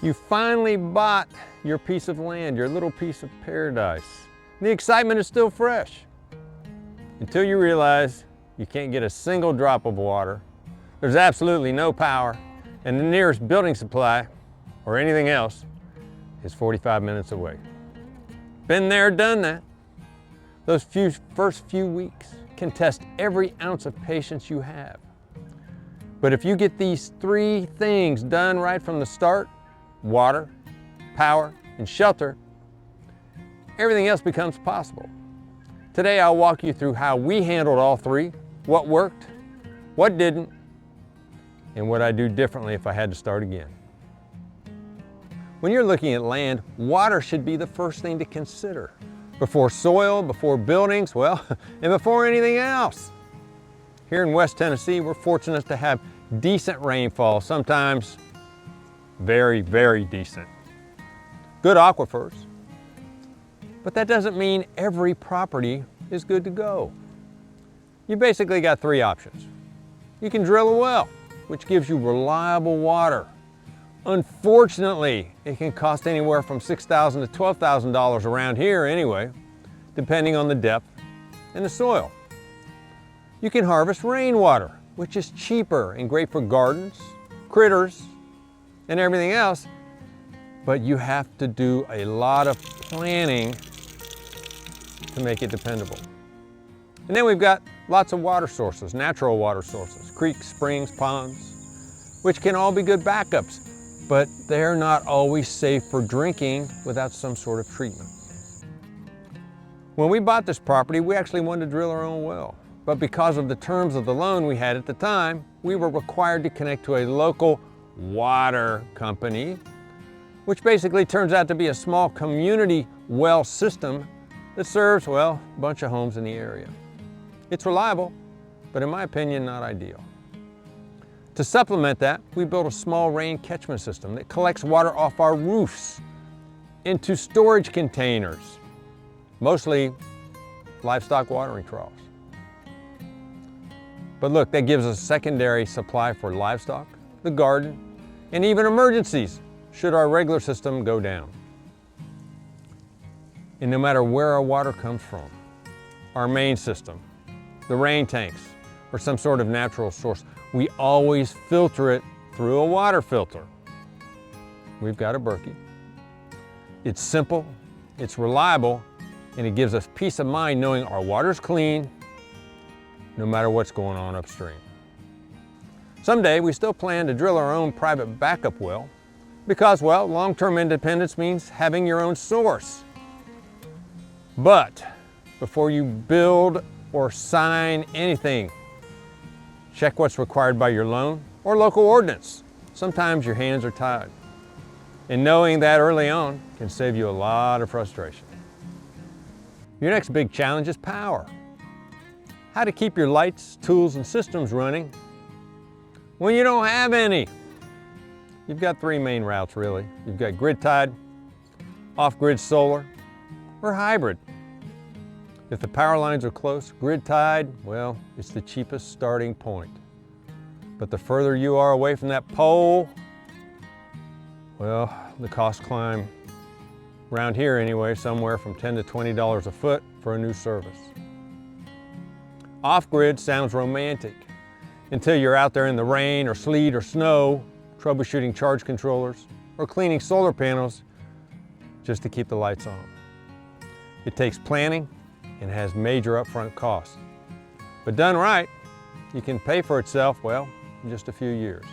You finally bought your piece of land, your little piece of paradise. The excitement is still fresh until you realize you can't get a single drop of water. There's absolutely no power, and the nearest building supply or anything else is 45 minutes away. Been there, done that. Those first few weeks can test every ounce of patience you have. But if you get these three things done right from the start, water, power, and shelter, everything else becomes possible. Today I'll walk you through how we handled all three, what worked, what didn't, and what I'd do differently if I had to start again. When you're looking at land, water should be the first thing to consider. Before soil, before buildings, well, and before anything else. Here in West Tennessee, we're fortunate to have decent rainfall, sometimes very, very decent. Good aquifers. But that doesn't mean every property is good to go. You basically got three options. You can drill a well, which gives you reliable water. Unfortunately, it can cost anywhere from $6,000 to $12,000 around here anyway, depending on the depth and the soil. You can harvest rainwater, which is cheaper and great for gardens, critters, and everything else, but you have to do a lot of planning to make it dependable. And then we've got lots of water sources, natural water sources, creeks, springs, ponds, which can all be good backups, but they're not always safe for drinking without some sort of treatment. When we bought this property, we actually wanted to drill our own well, but because of the terms of the loan we had at the time, we were required to connect to a local water company, which basically turns out to be a small community well system that serves, well, a bunch of homes in the area. It's reliable, but in my opinion, not ideal. To supplement that, we built a small rain catchment system that collects water off our roofs into storage containers, mostly livestock watering troughs. But look, that gives us a secondary supply for livestock, the garden, and even emergencies should our regular system go down. And no matter where our water comes from, our main system, the rain tanks, or some sort of natural source, we always filter it through a water filter. We've got a Berkey. It's simple, it's reliable, and it gives us peace of mind knowing our water's clean no matter what's going on upstream. Someday we still plan to drill our own private backup well because, well, long-term independence means having your own source. But before you build or sign anything, check what's required by your loan or local ordinance. Sometimes your hands are tied. And knowing that early on can save you a lot of frustration. Your next big challenge is power. How to keep your lights, tools, and systems running when you don't have any. You've got three main routes really. You've got grid-tied, off-grid solar, or hybrid. If the power lines are close, grid-tied, well, it's the cheapest starting point. But the further you are away from that pole, well, the costs climb, around here anyway, somewhere from $10 to $20 a foot for a new service. Off-grid sounds romantic until you're out there in the rain or sleet or snow, troubleshooting charge controllers or cleaning solar panels just to keep the lights on. It takes planning and has major upfront costs. But done right, you can pay for itself, well, in just a few years.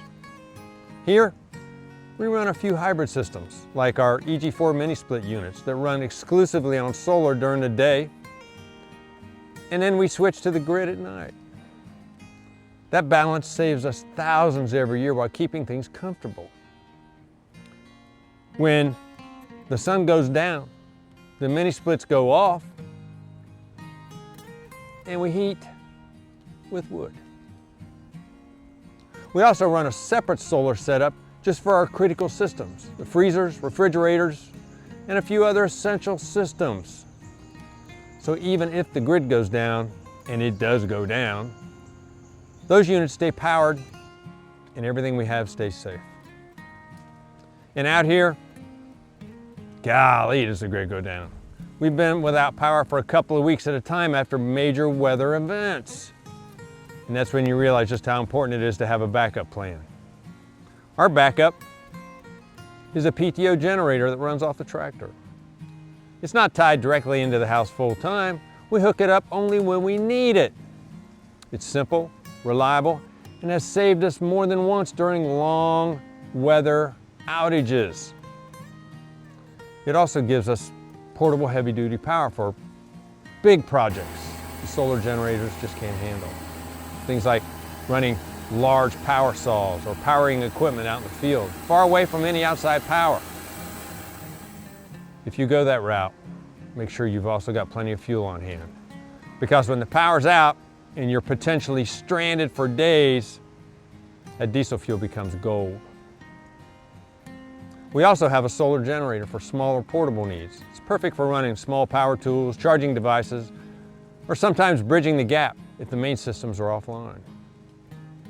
Here, we run a few hybrid systems, like our EG4 mini-split units that run exclusively on solar during the day, and then we switch to the grid at night. That balance saves us thousands every year while keeping things comfortable. When the sun goes down, the mini-splits go off, and we heat with wood. We also run a separate solar setup just for our critical systems, the freezers, refrigerators, and a few other essential systems. So even if the grid goes down, and it does go down, those units stay powered and everything we have stays safe. And out here, golly, does the grid go down. We've been without power for a couple of weeks at a time after major weather events. And that's when you realize just how important it is to have a backup plan. Our backup is a PTO generator that runs off the tractor. It's not tied directly into the house full time. We hook it up only when we need it. It's simple, reliable, and has saved us more than once during long weather outages. It also gives us portable heavy-duty power for big projects the solar generators just can't handle. Things like running large power saws or powering equipment out in the field, far away from any outside power. If you go that route, make sure you've also got plenty of fuel on hand. Because when the power's out and you're potentially stranded for days, that diesel fuel becomes gold. We also have a solar generator for smaller portable needs. It's perfect for running small power tools, charging devices, or sometimes bridging the gap if the main systems are offline.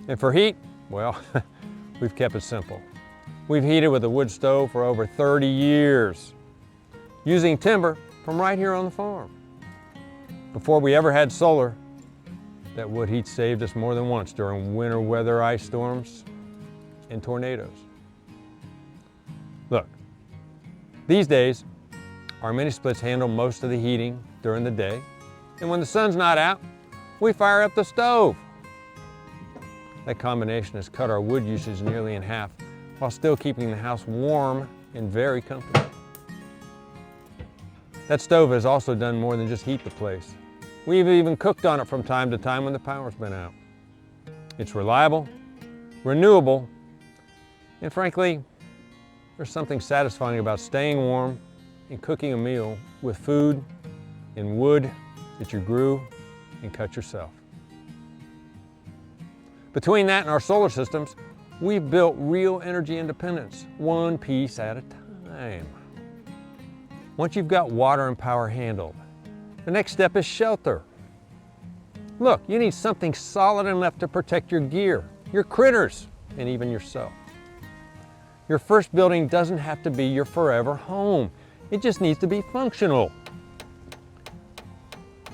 And for heat, well, we've kept it simple. We've heated with a wood stove for over 30 years, using timber from right here on the farm. Before we ever had solar, that wood heat saved us more than once during winter weather, ice storms, and tornadoes. Look, these days, our mini splits handle most of the heating during the day, and when the sun's not out, we fire up the stove. That combination has cut our wood usage nearly in half, while still keeping the house warm and very comfortable. That stove has also done more than just heat the place. We've even cooked on it from time to time when the power's been out. It's reliable, renewable, and frankly, there's something satisfying about staying warm and cooking a meal with food and wood that you grew and cut yourself. Between that and our solar systems, we've built real energy independence, one piece at a time. Once you've got water and power handled, the next step is shelter. Look, you need something solid enough to protect your gear, your critters, and even yourself. Your first building doesn't have to be your forever home. It just needs to be functional.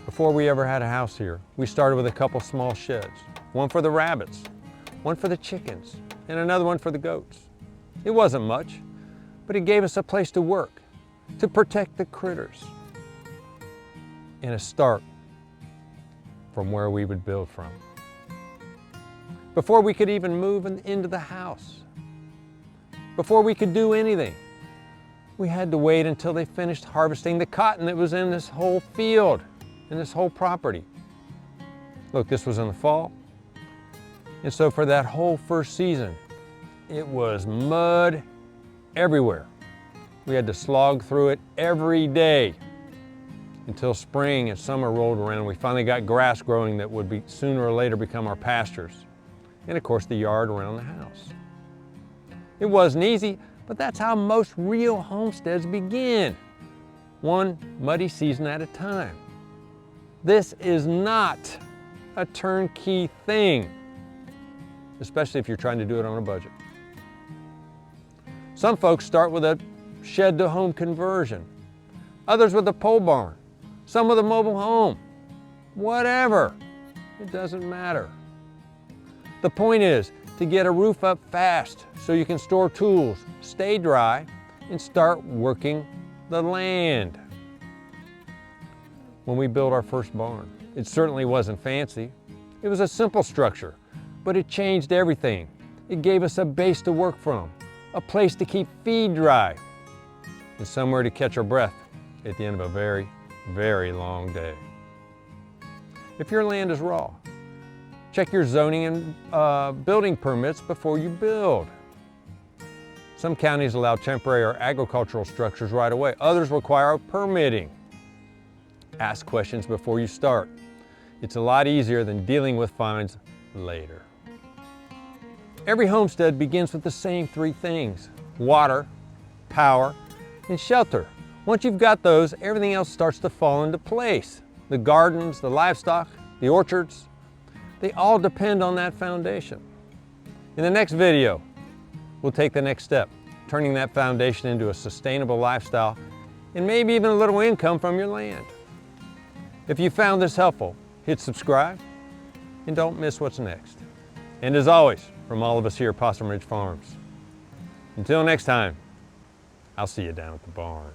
Before we ever had a house here, we started with a couple small sheds. One for the rabbits, one for the chickens, and another one for the goats. It wasn't much, but it gave us a place to work, to protect the critters, and a start from where we would build from. Before we could even move into the house, before we could do anything, we had to wait until they finished harvesting the cotton that was in this whole field, in this whole property. Look, this was in the fall. And so for that whole first season, it was mud everywhere. We had to slog through it every day until spring and summer rolled around. We finally got grass growing that would be sooner or later become our pastures. And of course, the yard around the house. It wasn't easy, but that's how most real homesteads begin, one muddy season at a time. This is not a turnkey thing, especially if you're trying to do it on a budget. Some folks start with a shed to home conversion, others with a pole barn, some with a mobile home, whatever, it doesn't matter. The point is to get a roof up fast so you can store tools, stay dry, and start working the land. When we built our first barn, it certainly wasn't fancy. It was a simple structure, but it changed everything. It gave us a base to work from, a place to keep feed dry, and somewhere to catch our breath at the end of a very, very long day. If your land is raw, check your zoning and building permits before you build. Some counties allow temporary or agricultural structures right away. Others require permitting. Ask questions before you start. It's a lot easier than dealing with fines later. Every homestead begins with the same three things: water, power, and shelter. Once you've got those, everything else starts to fall into place. The gardens, the livestock, the orchards, they all depend on that foundation. In the next video, we'll take the next step turning that foundation into a sustainable lifestyle and maybe even a little income from your land. If you found this helpful, hit subscribe and don't miss what's next. And as always, from all of us here at Possum Ridge Farms, until next time, I'll see you down at the barn.